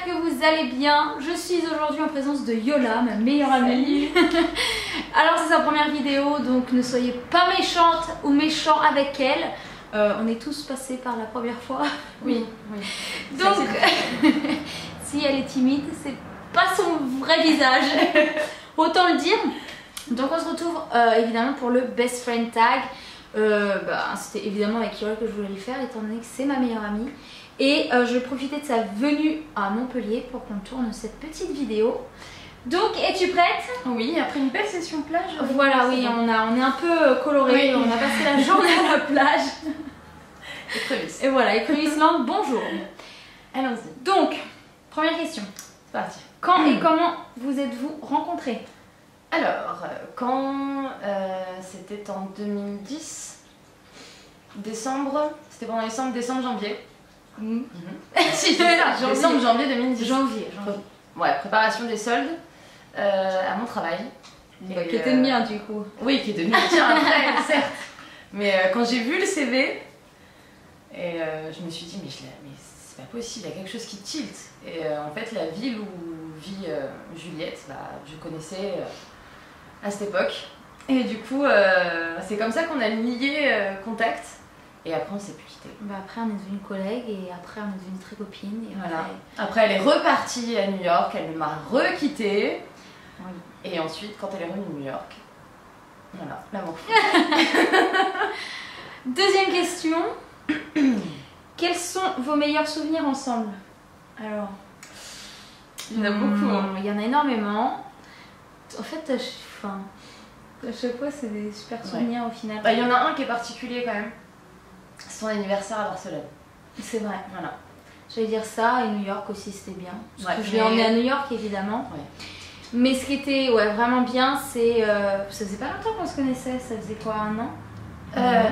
que vous allez bien. Je suis aujourd'hui en présence de Yola, ma meilleure amie. Alors c'est sa première vidéo, donc ne soyez pas méchante ou méchant avec elle. On est tous passés par la première fois. Oui. Donc si elle est timide, c'est pas son vrai visage. Autant le dire. Donc on se retrouve évidemment pour le Best Friend Tag. C'était évidemment avec Yola que je voulais le faire étant donné que c'est ma meilleure amie. Et je vais profiter de sa venue à Montpellier pour qu'on tourne cette petite vidéo. Donc, es-tu prête? Oui, après une belle session plage. Voilà, oui, on est un peu coloré, oui. On a passé la journée à la plage. Et voilà, Écrevisse-Land, bonjour. Allons-y. Donc, première question. C'est parti. Quand et comment vous êtes-vous rencontrés? Alors, quand c'était en 2010, décembre, c'était pendant décembre, janvier. Si, c'est ça, décembre, janvier 2010. Janvier. Ouais, préparation des soldes à mon travail. Qui était le mien du coup. Oui, qui est devenu le tien après, certes. Mais quand j'ai vu le CV, et je me suis dit, mais c'est pas possible, il y a quelque chose qui tilt. Et en fait, la ville où vit Juliette, je connaissais à cette époque. Et du coup, c'est comme ça qu'on a lié contact. Et après, on s'est plus quitté. Après, on est devenus collègues et après, on est devenus très copines. Et voilà. Après, elle est repartie à New York, elle m'a requittée. Oui. Et ensuite, quand elle est revenue à New York, voilà, l'amour fou. Deuxième question. Quels sont vos meilleurs souvenirs ensemble? Alors, il y en a beaucoup. Hein. Il y en a énormément. En fait, à chaque fois, c'est des super souvenirs au final. Il y en a un qui est particulier quand même. C'est son anniversaire à Barcelone. C'est vrai. Voilà. J'allais dire ça, et New York aussi c'était bien. Parce que je l'ai mais... emmené à New York évidemment. Ouais. Mais ce qui était vraiment bien, c'est... ça faisait pas longtemps qu'on se connaissait, ça faisait quoi, un an?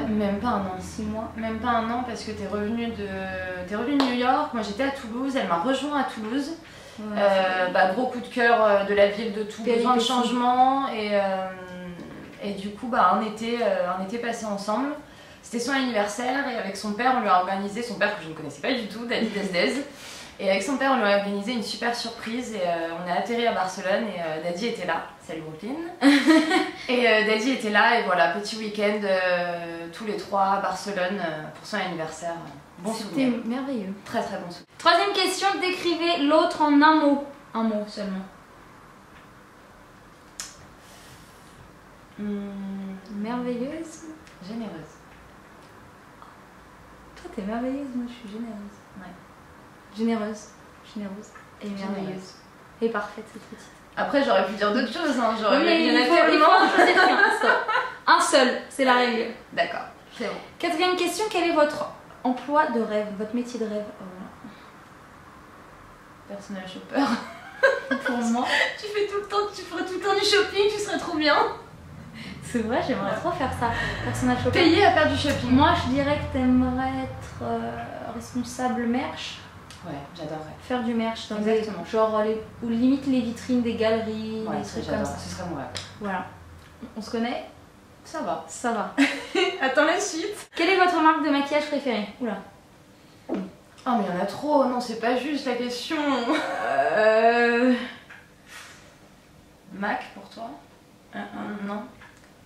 Même pas un an. 6 mois. Même pas un an parce que t'es revenue de New York, moi j'étais à Toulouse, elle m'a rejoint à Toulouse. Ouais, gros coup de cœur de la ville de Toulouse, besoin de changement et du coup un été passé ensemble. C'était son anniversaire et avec son père on lui a organisé, son père que je ne connaissais pas du tout, Dadi Desdez. Et avec son père on lui a organisé une super surprise et on a atterri à Barcelone et Dadi était là, salut Brooklyn. Et Dadi était là et voilà, petit week-end tous les trois à Barcelone pour son anniversaire. Bon souvenir. C'était merveilleux. Très très bon souvenir. Troisième question, décrivez l'autre en un mot. Un mot seulement. Merveilleuse. Généreuse. Toi t'es merveilleuse, moi je suis généreuse. Ouais. Généreuse et merveilleuse. Et parfaite cette petite. Après j'aurais pu dire d'autres choses, hein. Il faut choisir un seul, c'est la règle. D'accord, c'est bon. Quatrième question, quel est votre emploi de rêve, votre métier de rêve? Personal shopper. Pour moi. Tu ferais tout le temps du shopping, tu serais trop bien. C'est vrai, j'aimerais trop faire ça. Personal shopper. Payer à faire du shopping. Moi je dirais que t'aimerais être responsable merch. Ouais, j'adorerais. Faire du merch dans exactement. Ou limite les vitrines des galeries, ouais, des trucs comme ça. Ce serait mon rêve. Voilà. On se connaît? Ça va. Ça va. Attends la suite. Quelle est votre marque de maquillage préférée? Oula. Oh mais il y en a trop, non c'est pas juste la question. MAC pour toi? Non.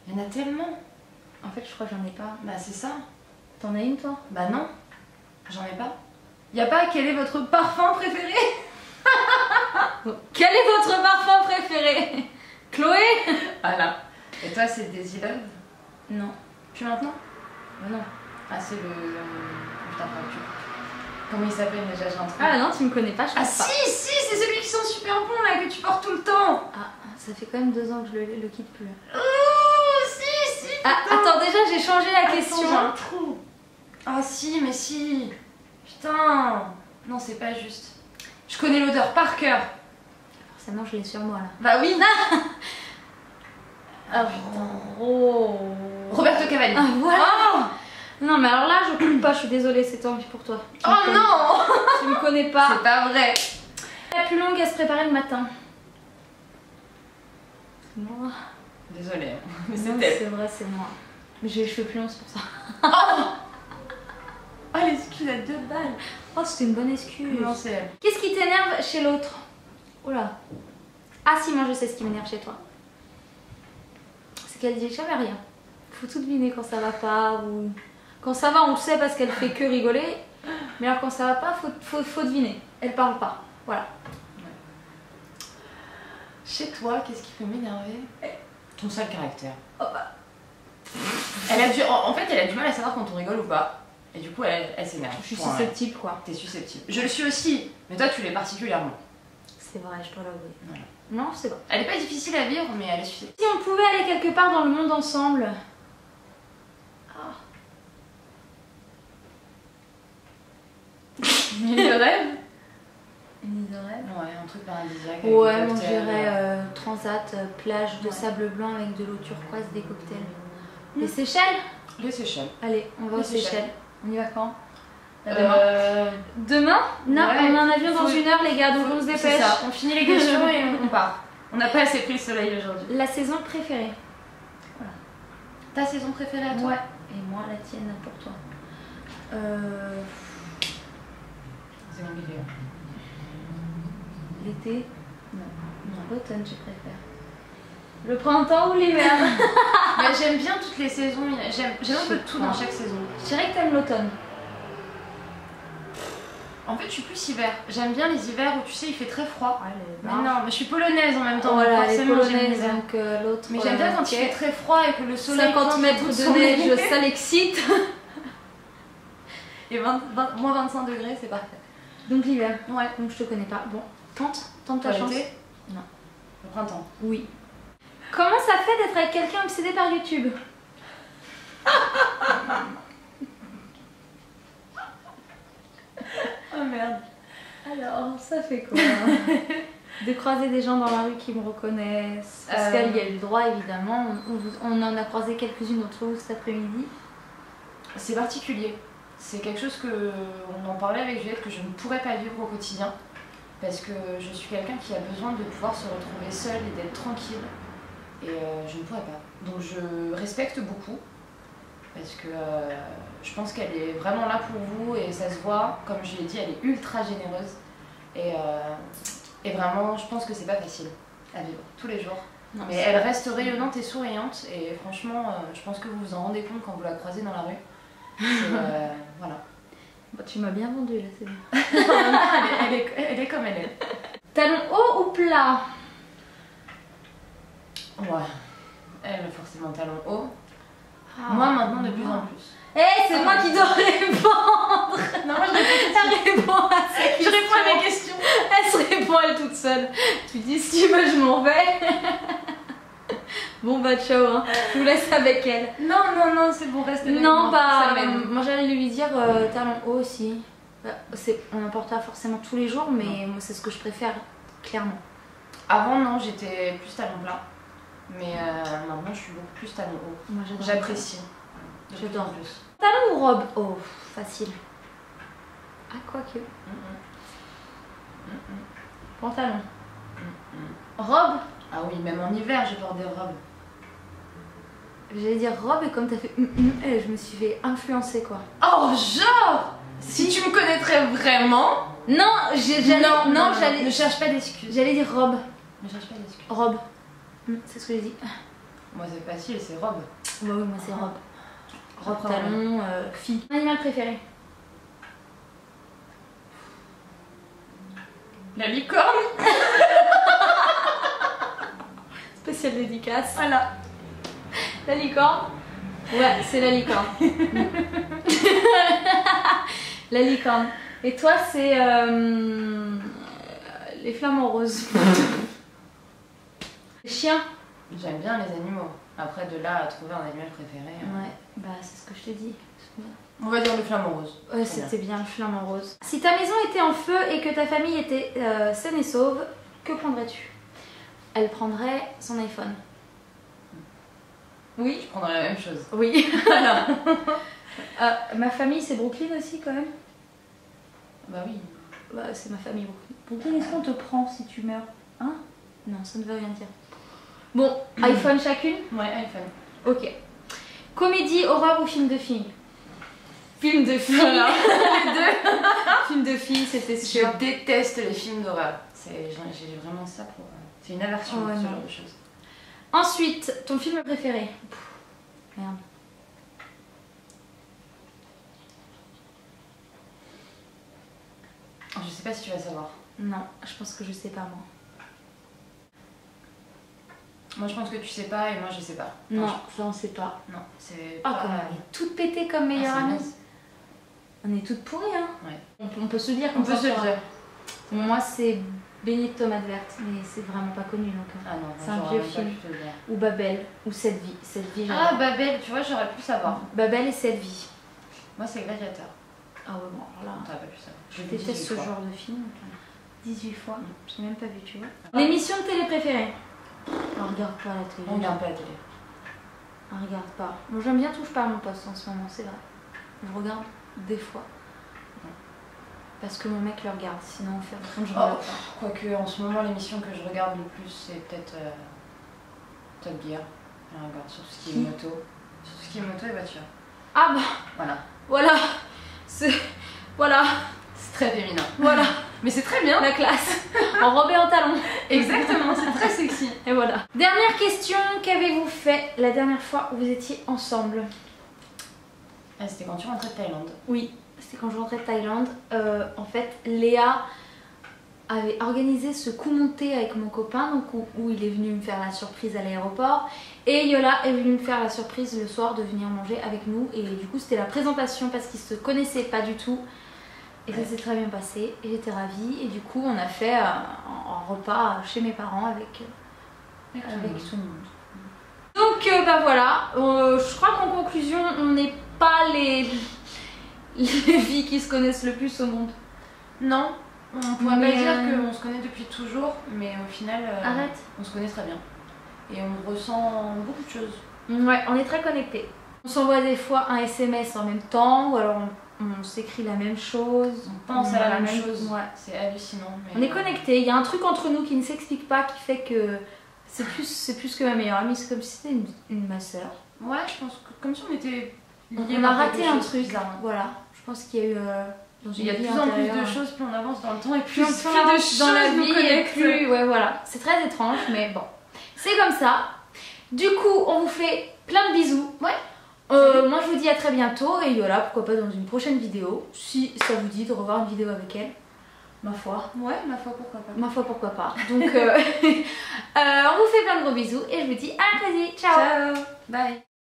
Il y en a tellement. En fait je crois que j'en ai pas. Bah c'est ça. T'en as une toi? Bah non. J'en ai pas. Y a pas quel est votre parfum préféré? Quel est votre parfum préféré? Chloé? Voilà. Et toi c'est Daisy Love? Non. Plus maintenant? Bah non. Ah c'est le... Putain pas tu... Comment il s'appelle déjà? J'ai un truc. Ah non tu me connais pas je pense pas. Si c'est celui qui sent super bon là que tu portes tout le temps. Ah ça fait quand même 2 ans que je le quitte plus. Oh si ah, attends déjà j'ai changé la question. J'ai un trou. Ah si mais si. Putain. Non c'est pas juste. Je connais l'odeur par cœur. Forcément je l'ai sur moi là. Bah oui. Ah putain. Oh. Roberto Cavalli. Ah voilà. Oh non mais alors là je coupe pas, je suis désolée, c'est tant pis pour toi. Oh non. Tu me connais pas. C'est pas vrai. La plus longue à se préparer le matin. C'est moi. Désolée. Mais c'est elle. vrai, c'est moi. Mais j'ai les cheveux plus longs, c'est pour ça. Oh Oh, l'excuse à 2 balles. Oh, c'était une bonne excuse. Non, c'est elle. Qu'est-ce qui t'énerve chez l'autre? Oh là. Ah si, moi je sais ce qui m'énerve chez toi. C'est qu'elle dit jamais rien. Faut tout deviner quand ça va pas ou... Quand ça va, on le sait parce qu'elle fait que rigoler. Mais alors quand ça va pas, faut deviner. Elle parle pas. Voilà. Ouais. Chez toi, qu'est-ce qui peut m'énerver? Ton seul caractère. Oh, bah. En fait, elle a du mal à savoir quand on rigole ou pas. Et du coup, elle s'énerve. Je suis susceptible quoi. T'es susceptible. Je le suis aussi, mais toi, tu l'es particulièrement. C'est vrai, je dois l'avouer. Voilà. Non, c'est vrai. Elle est pas difficile à vivre, mais elle est susceptible. Si on pouvait aller quelque part dans le monde ensemble. Ah. Une île de rêve? Une île de rêve. Ouais, un truc paradisiaque. Ouais, moi je dirais transat, plage de sable blanc avec de l'eau turquoise, des cocktails. Les Seychelles? Les Seychelles. Allez, on va aux Seychelles. On y va quand? Demain? Non, ouais, on a un avion dans 1 heure les gars, donc on se dépêche. C'est ça, on finit les questions et on part. On n'a pas assez pris le soleil aujourd'hui. La saison préférée? Voilà. Ta saison préférée à toi? Ouais. Et moi la tienne pour toi. C'est l'anglais. L'été? Non, l'automne je préfère. Le printemps ou l'hiver? Bah, j'aime bien toutes les saisons, j'aime un peu de tout dans chaque saison. Je dirais que t'aimes l'automne. En fait, je suis plus hiver. J'aime bien les hivers où tu sais, il fait très froid. Ouais, mais non, mais je suis polonaise en même temps. Voilà, forcément, les polonaises, donc l'autre. Mais j'aime bien quand il fait très froid et que le soleil. 50 mètres de neige, ça l'excite. Et moins 25 degrés, c'est parfait. Donc l'hiver. Ouais. Donc je te connais pas. Bon, tente ta chance. Non. Le printemps. Oui. Comment ça fait d'être avec quelqu'un obsédé par YouTube? Oh merde. Alors, ça fait quoi? De croiser des gens dans la rue qui me reconnaissent. Parce qu'elle y a eu le droit, évidemment. On en a croisé quelques-unes d'entre vous cet après-midi. C'est particulier. C'est quelque chose que on en parlait avec Juliette, que je ne pourrais pas vivre au quotidien. Parce que je suis quelqu'un qui a besoin de pouvoir se retrouver seule et d'être tranquille. Et je ne pourrais pas. Donc je respecte beaucoup. Parce que je pense qu'elle est vraiment là pour vous et ça se voit. Comme je l'ai dit, elle est ultra généreuse. Et vraiment, je pense que c'est pas facile à vivre tous les jours. Non, mais elle reste rayonnante et souriante. Et franchement, je pense que vous vous en rendez compte quand vous la croisez dans la rue. Voilà. Bon, tu m'as bien vendu là, c'est bien. elle est comme elle est. Talon haut ou plat? Ouais. Elle, forcément, talon haut. Ah, moi, maintenant, de plus en plus. C'est moi qui dois répondre. Non, moi, je réponds à sa question. Je réponds à mes questions. Elle se répond elle toute seule. Tu dis si tu veux, je m'en vais. Bon bah ciao, hein. Je vous laisse avec elle. Non, c'est bon, reste avec moi. Non, bah, moi j'allais lui dire talon haut aussi. On n'en porte pas forcément tous les jours, mais moi c'est ce que je préfère, clairement. Avant, non, j'étais plus talon plat. Mais maintenant, je suis beaucoup plus talon haut. Moi j'adore. J'apprécie. J'adore plus. Talon ou robe? Oh, facile. Ah, quoique. Pantalon. Robe? Ah oui, même en hiver, je porte des robes. J'allais dire robe et comme t'as fait je me suis fait influencer quoi. Oh, genre! Si tu me connaîtrais vraiment. Non, j'allais. Ne cherche pas d'excuses. J'allais dire robe. Ne cherche pas d'excuses. Robe. C'est ce que j'ai dit. Moi, c'est facile, c'est robe. Bah oui, moi c'est robe. Robe, talon, fille. Mon animal préféré? La licorne. Spéciale dédicace. Voilà. La licorne. Ouais, c'est la licorne. La licorne. Et toi, c'est les flamants roses. Les chiens. J'aime bien les animaux. Après, de là à trouver un animal préféré. Ouais, bah c'est ce que je t'ai dit. On va dire le flamant rose. Ouais, c'était bien le flamant rose. Si ta maison était en feu et que ta famille était saine et sauve, que prendrais-tu? Elle prendrait son iPhone. Oui. Je prendrais la même chose. Oui. Voilà. Ma famille, c'est Brooklyn aussi quand même. Bah oui. Bah c'est ma famille Brooklyn. Brooklyn, est-ce qu'on te prend si tu meurs? Hein? Non, ça ne veut rien dire. Bon, iPhone chacune? Ouais, iPhone. Ok. Comédie, horreur ou film de filles? Film de filles. Voilà. Les deux. Film de filles, c'était sûr. Je déteste les films d'horreur. J'ai vraiment ça pour... C'est une aversion, Ouais, ce non. genre de choses. Ensuite, ton film préféré? Merde. Je sais pas si tu vas savoir. Non, je pense que je sais pas moi. Moi je pense que tu sais pas et moi je sais pas. Non, ça on sait pas. Non, c'est Ah, pas... comme on est toutes pétées comme meilleures Ah, c'est amies. naze. On est toutes pourries, hein. Ouais. On peut se le dire On comme peut ça. se le sur- dire. Moi, c'est Baignée de tomates vertes, mais c'est vraiment pas connu donc. Ah non, C'est un j'aurais vieux même pas film. pu te le dire. Ou Babel, ou Cette vie. Cette vie, Ah, j'adore. Babel, tu vois, j'aurais pu savoir. Babel et Cette vie. Moi c'est Gladiateur. Ah ouais, bon, alors là. T'aurais pas pu savoir. Je l'ai vu déteste 18 ce fois. genre de film. 18 fois, j'ai même pas vu, tu vois. Ah. L'émission de télé préférée? On regarde pas la télé. On regarde pas la télé. On regarde pas. Moi j'aime bien Touche pas à mon poste en ce moment, c'est vrai. Je regarde des fois. Parce que mon mec le regarde, sinon on fait comme je regarde pas. Quoique en ce moment l'émission que je regarde le plus c'est peut-être Top Gear. Je regarde sur tout ce qui est moto. Sur tout ce qui est moto et voiture. Ah bah Voilà. voilà. C'est. Voilà. C'est très féminin. Voilà. Mais c'est très bien. La classe. En robe et en talons. Exactement, c'est très sexy. Et voilà. Dernière question, qu'avez-vous fait la dernière fois où vous étiez ensemble? Ah, c'était quand tu rentrais de Thaïlande. Oui, c'était quand je rentrais de Thaïlande. En fait, Léa avait organisé ce coup monté avec mon copain, donc où il est venu me faire la surprise à l'aéroport. Et Yola est venue me faire la surprise le soir de venir manger avec nous. Et du coup, c'était la présentation parce qu'ils se connaissaient pas du tout. Et ça s'est très bien passé. Et j'étais ravie. Et du coup, on a fait un repas chez mes parents avec tout le monde. Donc, bah voilà. Je crois qu'en conclusion, on n'est pas les filles qui se connaissent le plus au monde. Non, on pourrait Mais, pas dire qu'on se connaît depuis toujours, mais au final, Arrête. on se connaît très bien. Et on ressent beaucoup de choses. Ouais, on est très connectés. On s'envoie des fois un SMS en même temps, ou alors on s'écrit la même chose. On pense à la même chose. Ouais. C'est hallucinant. Mais On est connectés. Il y a un truc entre nous qui ne s'explique pas, qui fait que c'est plus que ma meilleure amie. C'est comme si c'était ma soeur. Ouais, je pense que comme si on était liés On a par raté quelque un chose, truc. bizarrement. Voilà. Je pense qu'il y a eu. Dans Il y a de une vie plus en plus antérieure, de choses, plus on avance dans le temps et plus plus, on plus de avance choses dans la nous vie et connectent. plus. Ouais, voilà. C'est très étrange, mais bon. C'est comme ça. Du coup, on vous fait plein de bisous. Ouais. Moi, je vous dis à très bientôt. Et Yola, pourquoi pas dans une prochaine vidéo. Si ça vous dit de revoir une vidéo avec elle. Ma foi. Ouais, ma foi, pourquoi pas. Ma foi, pourquoi pas. Donc, on vous fait plein de gros bisous. Et je vous dis à très vite. Ciao. Ciao. Bye.